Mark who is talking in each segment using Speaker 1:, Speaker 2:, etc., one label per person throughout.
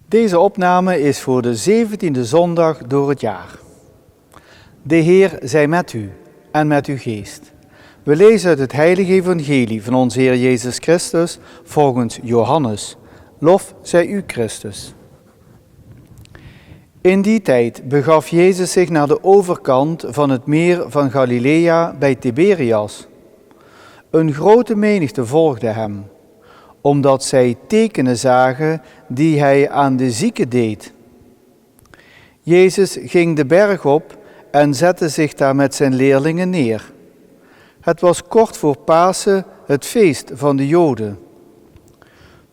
Speaker 1: Deze opname is voor de 17e zondag door het jaar. De Heer zij met u en met uw geest. We lezen uit het heilige evangelie van onze Heer Jezus Christus volgens Johannes. Lof zij u Christus. In die tijd begaf Jezus zich naar de overkant van het meer van Galilea bij Tiberias. Een grote menigte volgde hem, omdat zij tekenen zagen die hij aan de zieken deed. Jezus ging de berg op en zette zich daar met zijn leerlingen neer. Het was kort voor Pasen, het feest van de Joden.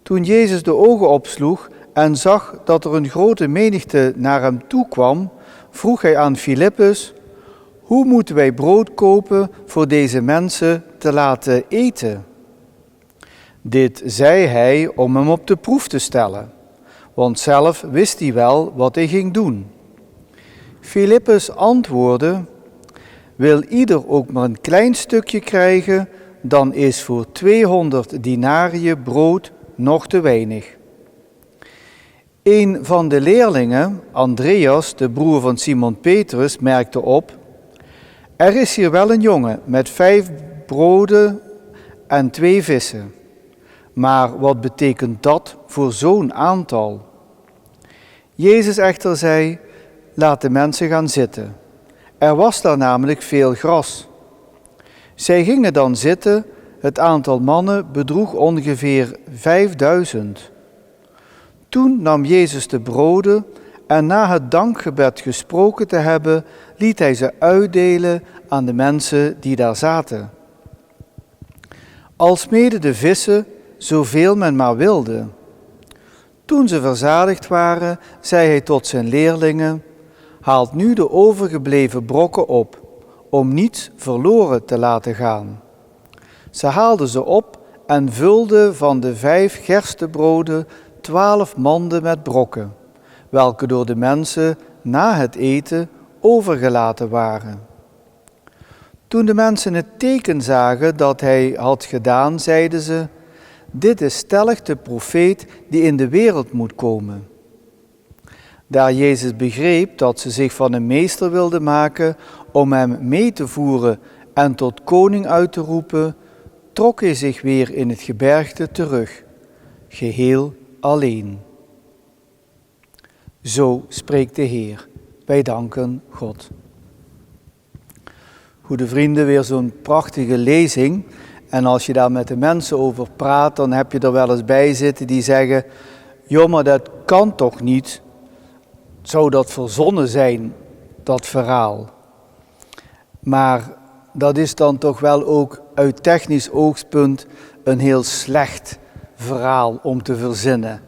Speaker 1: Toen Jezus de ogen opsloeg en zag dat er een grote menigte naar hem toe kwam, vroeg hij aan Filippus: hoe moeten wij brood kopen voor deze mensen te laten eten? Dit zei hij om hem op de proef te stellen, want zelf wist hij wel wat hij ging doen. Filippus antwoordde: wil ieder ook maar een klein stukje krijgen, dan is voor 200 denariën brood nog te weinig. Een van de leerlingen, Andreas, de broer van Simon Petrus, merkte op: er is hier wel een jongen met 5 broden en 2 vissen. Maar wat betekent dat voor zo'n aantal? Jezus echter zei: laat de mensen gaan zitten. Er was daar namelijk veel gras. Zij gingen dan zitten, het aantal mannen bedroeg ongeveer 5000. Toen nam Jezus de broden en na het dankgebed gesproken te hebben, liet hij ze uitdelen aan de mensen die daar zaten. Alsmede de vissen, zoveel men maar wilde. Toen ze verzadigd waren, zei hij tot zijn leerlingen: haalt nu de overgebleven brokken op, om niets verloren te laten gaan. Ze haalden ze op en vulden van de 5 gerstebroden 12 manden met brokken, welke door de mensen na het eten overgelaten waren. Toen de mensen het teken zagen dat hij had gedaan, zeiden ze: dit is stellig de profeet die in de wereld moet komen. Daar Jezus begreep dat ze zich van een meester wilden maken om hem mee te voeren en tot koning uit te roepen, trok hij zich weer in het gebergte terug, geheel alleen. Zo spreekt de Heer. Wij danken God. Goede vrienden, weer zo'n prachtige lezing. En als je daar met de mensen over praat, dan heb je er wel eens bij zitten die zeggen: joh, maar dat kan toch niet? Zou dat verzonnen zijn, dat verhaal? Maar dat is dan toch wel ook uit technisch oogpunt een heel slecht verhaal om te verzinnen.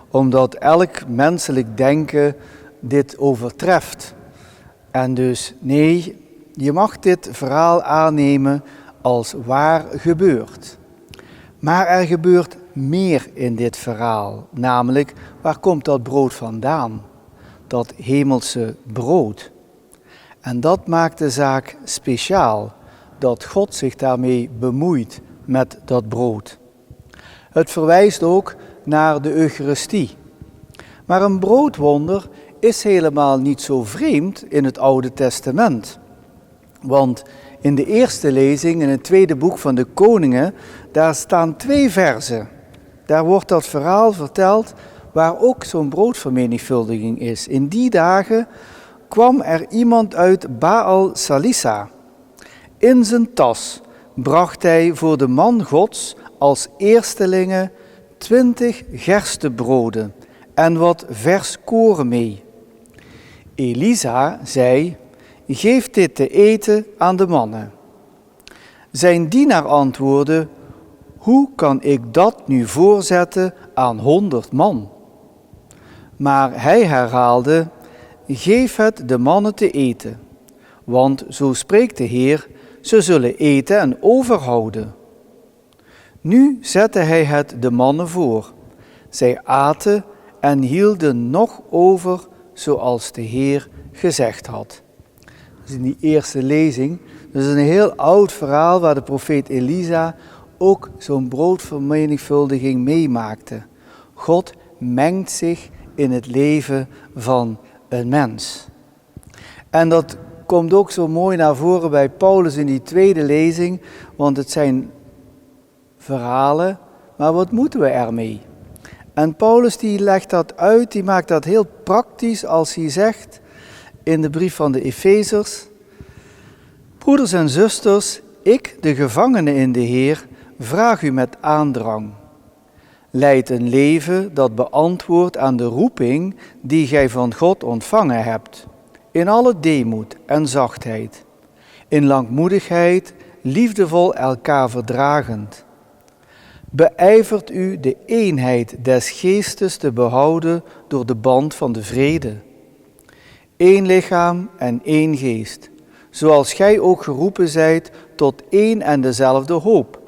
Speaker 1: Omdat elk menselijk denken dit overtreft. En dus nee, je mag dit verhaal aannemen als waar gebeurt. Maar er gebeurt meer in dit verhaal. Namelijk, waar komt dat brood vandaan? Dat hemelse brood. En dat maakt de zaak speciaal, dat God zich daarmee bemoeit met dat brood. Het verwijst ook naar de Eucharistie. Maar een broodwonder is helemaal niet zo vreemd in het Oude Testament. Want in de eerste lezing, in het tweede boek van de Koningen, daar staan 2 verzen. Daar wordt dat verhaal verteld waar ook zo'n broodvermenigvuldiging is. In die dagen kwam er iemand uit Baal Salissa. In zijn tas bracht hij voor de man Gods als eerstelingen 20 gerstebroden en wat vers koren mee. Elisa zei: geef dit te eten aan de mannen. Zijn dienaar antwoordde: hoe kan ik dat nu voorzetten aan 100 man? Maar hij herhaalde: geef het de mannen te eten, want zo spreekt de Heer, ze zullen eten en overhouden. Nu zette hij het de mannen voor. Zij aten en hielden nog over, zoals de Heer gezegd had. Dat is in die eerste lezing. Dat is een heel oud verhaal waar de profeet Elisa ook zo'n broodvermenigvuldiging meemaakte. God mengt zich in het leven van een mens. En dat komt ook zo mooi naar voren bij Paulus in die tweede lezing, want het zijn verhalen, maar wat moeten we ermee? En Paulus die legt dat uit, die maakt dat heel praktisch als hij zegt in de brief van de Efezers: broeders en zusters, ik, de gevangene in de Heer, vraag u met aandrang. Leid een leven dat beantwoordt aan de roeping die gij van God ontvangen hebt, in alle deemoed en zachtheid, in langmoedigheid, liefdevol elkaar verdragend. Beijvert u de eenheid des geestes te behouden door de band van de vrede. Eén lichaam en één geest, zoals gij ook geroepen zijt tot één en dezelfde hoop,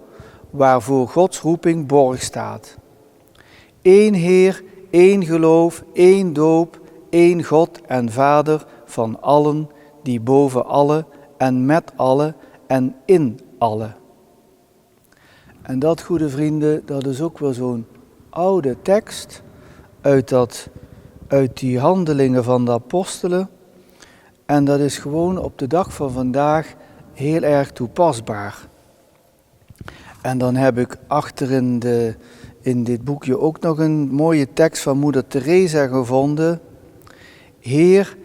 Speaker 1: waarvoor Gods roeping borg staat. Eén Heer, één geloof, één doop, één God en Vader van allen, die boven alle en met alle en in alle. En dat, goede vrienden, dat is ook wel zo'n oude tekst uit die handelingen van de apostelen. En dat is gewoon op de dag van vandaag heel erg toepasbaar. En dan heb ik achter in dit boekje ook nog een mooie tekst van moeder Teresa gevonden. Heer,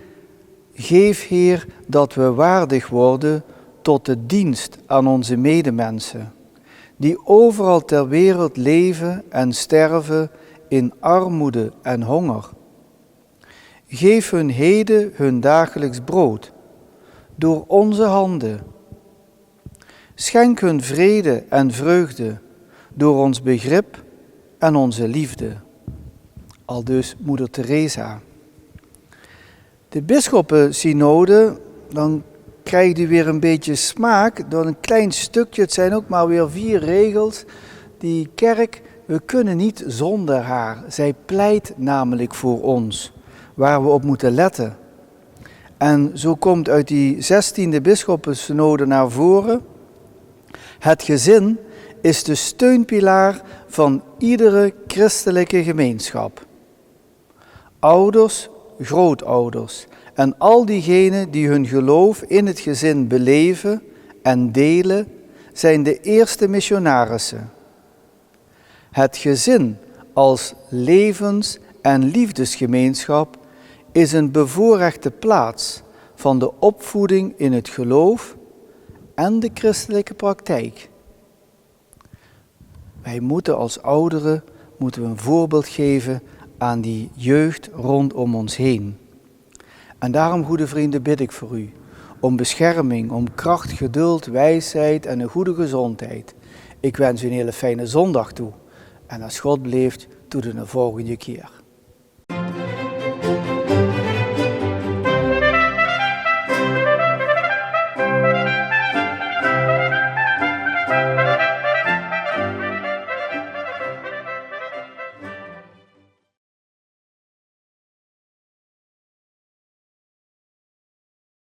Speaker 1: geef Heer dat we waardig worden tot de dienst aan onze medemensen, die overal ter wereld leven en sterven in armoede en honger. Geef hun heden hun dagelijks brood, door onze handen. Schenk hun vrede en vreugde, door ons begrip en onze liefde. Aldus moeder Teresa. De bisschoppensynode, dan krijgt u weer een beetje smaak door een klein stukje. Het zijn ook maar weer 4 regels. Die kerk, we kunnen niet zonder haar. Zij pleit namelijk voor ons, waar we op moeten letten. En zo komt uit die 16e bisschoppensynode naar voren: het gezin is de steunpilaar van iedere christelijke gemeenschap. Ouders, grootouders en al diegenen die hun geloof in het gezin beleven en delen, zijn de eerste missionarissen. Het gezin als levens- en liefdesgemeenschap is een bevoorrechte plaats van de opvoeding in het geloof en de christelijke praktijk. Wij moeten als ouderen een voorbeeld geven aan die jeugd rondom ons heen. En daarom, goede vrienden, bid ik voor u om bescherming, om kracht, geduld, wijsheid en een goede gezondheid. Ik wens u een hele fijne zondag toe. En als God beleeft, tot de volgende keer.